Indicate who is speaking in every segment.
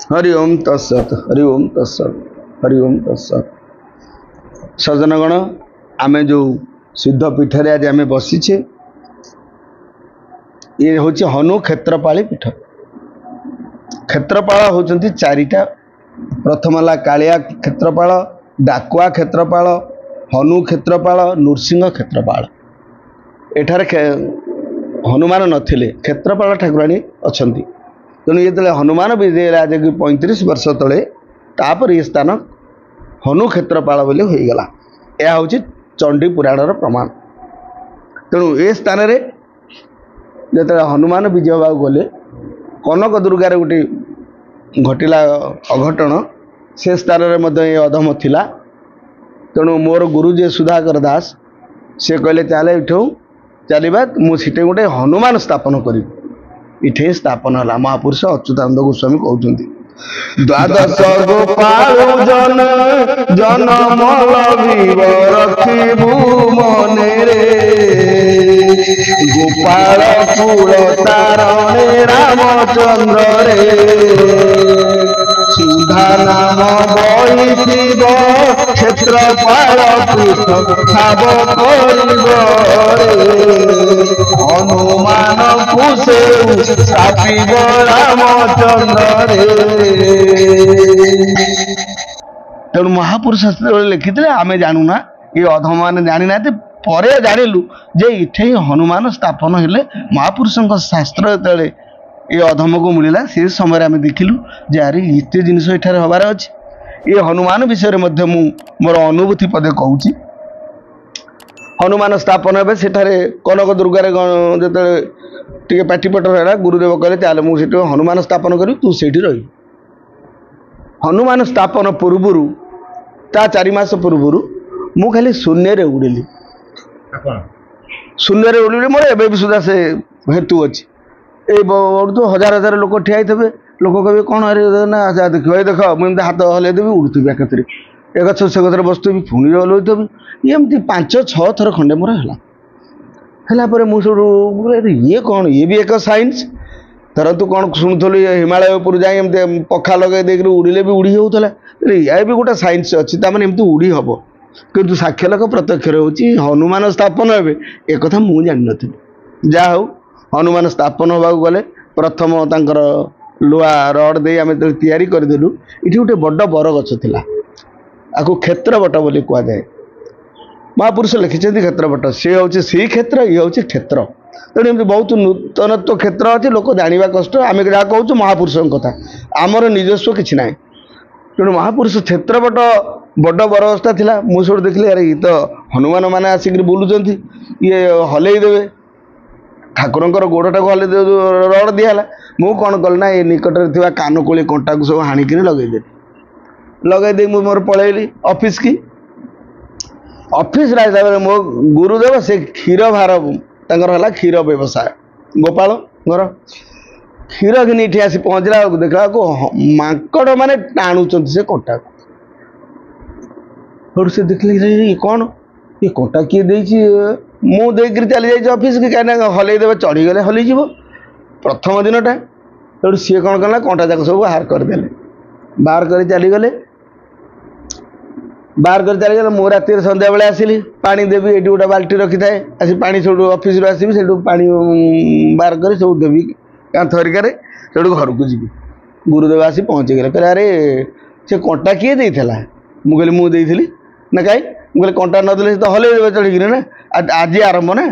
Speaker 1: हरि ओम तत्सत हरि ओम तत्सत हरि ओम तत्सत। सज्जनगण आमे जो सिद्ध पीठरे आज आमे बसीचे ये हूँ हनु क्षेत्रपाली पीठ। क्षेत्रपाल होती चारिटा। प्रथम है कालिया क्षेत्रपाल, डाकुआ क्षेत्रपाल, हनु क्षेत्रपाल, नृसिंह क्षेत्रपाल। एठारे हनुमान नथिले क्षेत्रपाल ठाकुराणी अछंती। तेणु ये हनुमान विजय आज 35 वर्ष तले तापर ये स्थान हनु क्षेत्रपाल बोली होईगला। यह हूँ चंडी पुराणर प्रमाण। तेणु ए स्थान जो हनुमान विजय होगा गले कनक दुर्गार गोटे घटला अघटन से स्थान में ये अधम थिला। तेणु मोर गुरुजी सुधाकर दास से कहले चले इठू चलवा मुझे गोटे हनुमान स्थापन करी। इठे स्थापन है महापुरुष अच्युतानंद गोस्वामी कहते द्वादश गोपाल जन जनम रखिबू मने रे गोपाल कुल तारणे रामचंद्र रे सुधा नाम बहिथिब क्षेत्रपाल पीठ ठाब करिब हनुमान कुसे सापिब रामचंद्र रे। तेणु महापुरुष लिखिते आम जानूना ये अधम मैंने जानी ना पर जानिलु जे इठे हनुमान स्थापन हेले महापुरुषों शास्त्र जो ये अधम को मिलला से समय आम देखिलु जे अरे इतने जिनस एठार हबार अच्छे। ये हनुमान विषय में मोर अनुभूति पदे कहूँ। हनुमान स्थापन हे सेठारे कनक दुर्गार जो पाटिपटर है गुरुदेव कहले चल मुझे हनुमान स्थापन करी तू से रही। हनुमान स्थापन पूर्वर ता 4 मास पूर्वर मु खाली शून्य उड़िली। शून्य उड़िली मोर एवं भी सुधा से हेतु अच्छी। ये तो हजार हजार लोक ठिया थे लोक कहे कौन अरे ना देख देख मुझे हाथ हल्ई देवी उड़ुबी एकाथरे ए गछ से गचर बसुबी पुणी हल्दी एमती 5-6 थर खंडे मोर है मुझे ये कौन ये भी एक साइंस। धर तू कौन शुणुलु हिमालय उपर जाए पखा लगे देकर उड़िले भी उड़ी होता यह भी गोटे साइंस अच्छी ताने एमती उड़ी हम किंतु साक्ष्य लोक प्रत्यक्ष हो हनुमान स्थापन हे एक कथा मुझे जान नी। जहा हूँ हनुमान स्थापन होगा गले प्रथम तांकर लुआ रड दे आम तैयारी करदेलु। इठी गोटे बड़ बर गछ थिला आपको क्षेत्रवट बोली कह जाए। महापुरुष लिखिं क्षेत्रवट सी हूँ श्री क्षेत्र ये हूँ क्षेत्र। तेणु एमती बहुत नूतनत्व क्षेत्र अच्छे लोक जाना कष्ट आम जहाँ कहूँ महापुरुषों कथा आमर निजस्व कि ना। तेणु महापुरुष क्षेत्रवट बड़ बरगछटा थिला मुझे देखिली अरे ये तो हनुमान मैंने आसिक बुलूँ ये हल्ई देवे ठाकुरंकर गोड़टा को हल्ई रड दिहला मु कौन कल ना ये निकट में कानकोली कंटा को सब हाणिक लगेदे मोर पलैली ऑफिस की ऑफिस हिसाब से मो गुरुदेव से क्षीर भार है क्षीर व्यवसाय गोपाल घर क्षीर घिनी इठी आसी पहुँचला देखला माकड़ मैंने टाणुंट से कंटा को से देखले कौन ये कंटा किए मुझे चली जाइए ऑफिस की कहीं हल्ई देवे चढ़ीगले हलीज प्रथम दिनटा। तेणु सी कौन कला कंटा जाक सब बाहर करदे बाहर कर चलीगले बाहर कर चलीगले मु राति सन्ध्या बेले आसिली पानी देवी ये गोटे बाल्टी रखी थाए आसी पानी सब ऑफिस आसबि से पानी बाहर कर सब देवी थरिकार से घर को जी। गुरुदेव आसी पहुँची गले कहले अरे से कंटा किए देला मुझे मुझे ना कहीं मुझे कंटा नदेले तो हल्ई देवे चढ़ी ना आज आरंभ ना।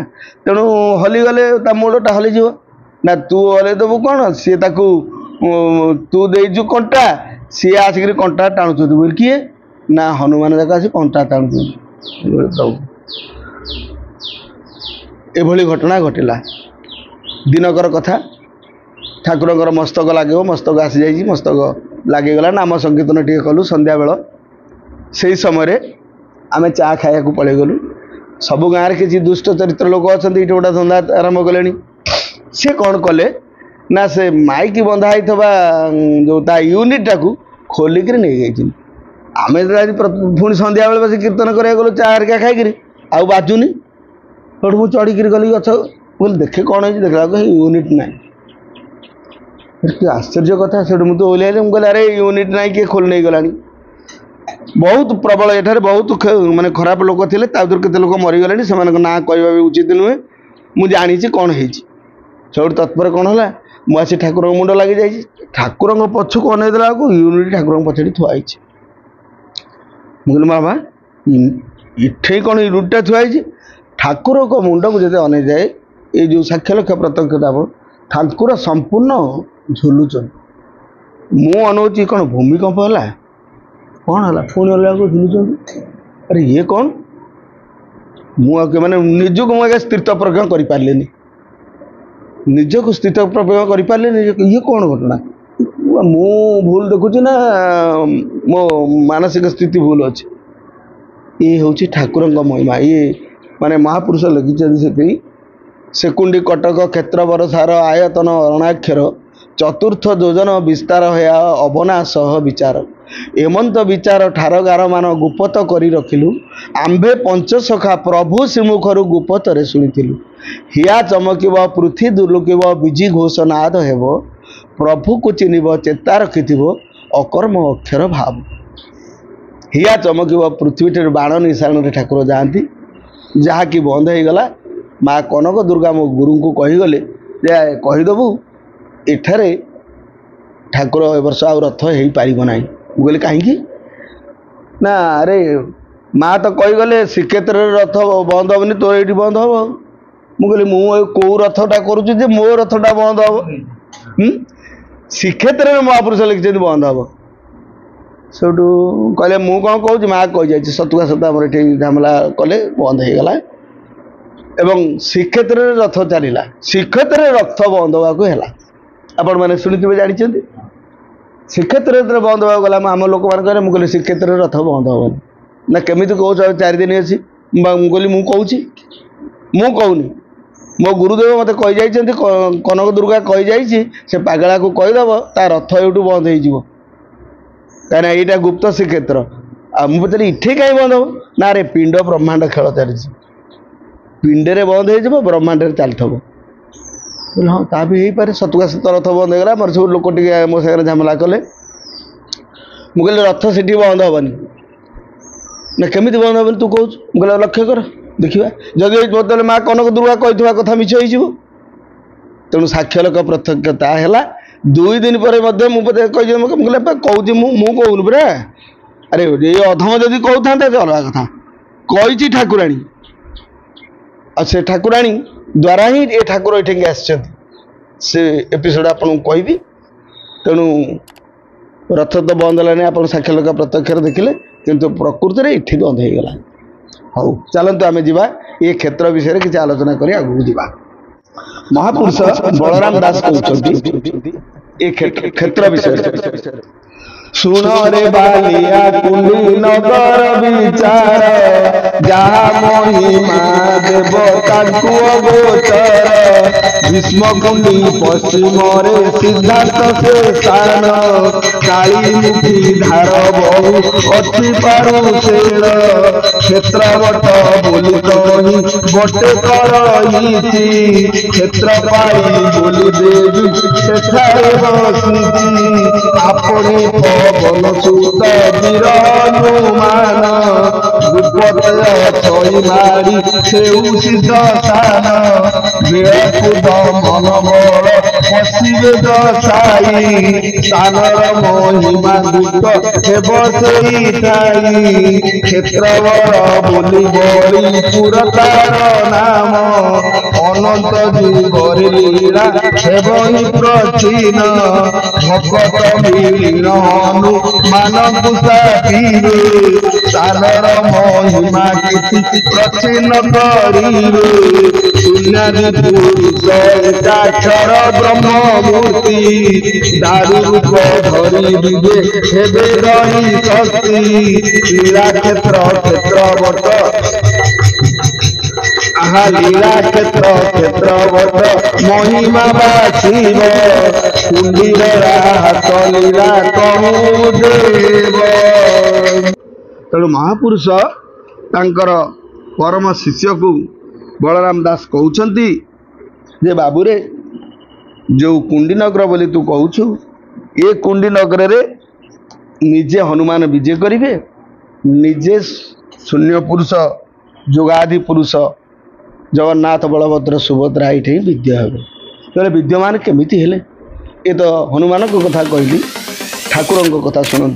Speaker 1: तेणु हलीगले मूलटा हलीज ना तू हल्ई देवु कौन सी तू देचु कंटा सी आसिक कंटा टाणुच बोल किए ना हनुमान जाक आसी कंटा टाणुच प्रभु एभली घटना घटला। दिनकर कथा ठाकुरंकर मस्तक लगे मस्तक आसी जाइए मस्तक लगिगला नाम संकीर्तन टे कलु संध्या बेल से समय आम चा खाया पलि गलु। सबु गाँव में किसी दुष्ट चरित्र लोक अच्छा ये गोटे धंदा आरंभ कले सी कौन कले ना से माइक बंधा जो यूनिटा को खोलिक नहीं गई आम पुणी संध्या बेले बस कीर्तन करा गलु चा हरिका खाई आ बाजुनी मुझे चढ़ी गली गच बोले देखे कौन है देखला यूनिट ना कि आश्चर्य कथा से मुझे ओह्ल मुझे अरे यूनिट ना किए खोल नहीं गला बहुत प्रबल एठार बहुत माने खराब लोक थे के लोक मरीगले से ना कहवा भी उचित नुहे मुझे जानी कौन है सब तत्पर कौन है मुझे ठाकुर मुंड लगी जाइए ठाकुर पछक अनेदेला यूनिट ठाकुर पछड़ी थुआई मुझे बाबा इठे कौन यूनिटा थुआई ठाकुर मुंड को जो अने जाए ये जो साक्ष्य लक्ष्य प्रत्यक्षता ठाकुर संपूर्ण झुलुचन मु अनौची कौन भूमिकंप है कौन है पुणी अलग झुलुचन अरे ये कौन मुझे मैंने निजक मुझे स्थित प्रज्ञ कर निजक स्थित प्रज्ञ कर ये कौन घटना मु भूल देखुची ना मो मानसिक स्थिति भूल अच्छे ये हूँ ठाकुर महिमा ये माने महापुरुष लिखिं से कुंडी कटक क्षेत्र बरसार आयतन अरणाक्षर चतुर्थ योजन विस्तार है अबना सह विचार एमंत विचार ठारगार मान गुपत करी रखिलु आंबे पंचसखा प्रभु श्रीमुखर गुपतरे शुणिलु हिया चमक पृथ्वी दुर्लुकिब विजी घोषनाद हेब प्रभु को चिन्हब चेता रखि अकर्म अक्षर भाव हिया चमक पृथ्वी बाण निशाण ठाकुर जाती जहाँकि बंद हो गला माँ कनक दुर्गा मो गुरु को कहीगले कहीदेबू एठारे ठाकुर ए वर्ष आ रथ हो पार ना मुझे कहीं ना अरे माँ तो कहीगले श्रीक्षेत्र रथ बंद हेनी तोर ये बंद हम मुझे मुझे कौ रथटा करुचे मो रथटा बंद हम श्रीक्षेत्र में महापुरुष लिखिं बंद हम सेठू कहले मु कौन कहूँ माँ कही जाए सतुआ सतुआ आम ये झमेला कले बंद हो गला एवं श्रीक्षेत्र रथ चलला श्रीक्षेत्र रथ बंद होगा आपण मैंने शुणिथे जानते श्रीक्षेत्र बंद होगा गला आम लोक मैंने मुझे श्रीक्षेत्र रथ बंद हेनी ना केमी कह 4 दिन अच्छी मुझे मुझे कहूनी मो गुरुदेव मत कही जाइए कनक दुर्गा कही जाइए से पागला को कहीदेव ता रथ यूँ बंद हो कहीं यहाँ गुप्त श्रीक्षेत्र आ मुझे पचारि इठे कहीं बंद हम ना रे पिंड ब्रह्मांड खेल चली पिंडे बंद हो ब्रह्मांड चलता हाँ ता भी हो पारे सतुआ सत रथ बंद होगा मोर सब लोक टे मो सागर झमेला कले मुझे रथ से बंद हेनी ना केमी बंद हेनी तू कौच मुझे लक्ष्य कर देखा जदि बदले माँ कनक दुर्गा कही कथा मिछ हो तेणु साक्ष्य लोक प्रत्यक्षता है 2 दिन पर मुझे कहूँ कहून पूरा अरे ये अधम जदि कहता अलग कथा कही ठाकुराणी से ठाकुराणी द्वारा ही ये ठाकुर ये आसे एपिसोड आपको कहबी तेणु रथ तो बंद है आप साक्ष्य लोक प्रत्यक्ष देखिले किंतु प्रकृति में इठी बंद हो गला हौ चलतु आम जा ये क्षेत्र विषय किसी आलोचना कर आगू जा महापुरुष बलराम दास कहते ये क्षेत्र विषय सुन रे बालिया कुंडी नगर विचार जहाँ महिमा देव तांकु अगोचर भीष्म कुंडी पश्चिम सिद्धार्थ से स्थान कालीमुखी धार बहु अच्छी पारुषेण क्षेत्रवट बोली कही बटे करईची क्षेत्र पाई बोली देवी सेठारे बसिची आपणी पवन सुत वीर हनुमान गुपतय छई मारी सेउ सिद्ध स्थान बेकुद मन बल पशिवे दशाई स्थानर महिमा गुप्त हेब सेई ठाई क्षेत्रवर बोली बड़ी पुरतार नाम अनंत जुगरे लीला हेब हि प्राचीन भगत मिलिन हनुमान कुशातीरे सागर महिमा कीर्ति प्राचीन करिवे शून्यादि पुरुष एकाक्षर ब्रह्ममूर्ति दारु रूप धरी विदे हेबे रही शक्ति लीला क्षेत्र क्षेत्रवट आहा लीला क्षेत्र क्षेत्रवट महिमा बाशिव कुंडीर हाथ लीला कहू देव तेणु महापुरुष तांकर परम शिष्य को बलराम दास कहते जे बाबू रे जो कुंडीनगर बोली तू कहूछु ये कुंडीनगर रे निजे हनुमान विजय करिवे निजे शून्य पुरुष जोगादि पुरुष जगन्नाथ बलभद्र सुभद्रा ये विद्य हे तेरे विद्यमान केमिति हेले ये तो हनुमान को कथा कहली ठाकुर कथा शुणु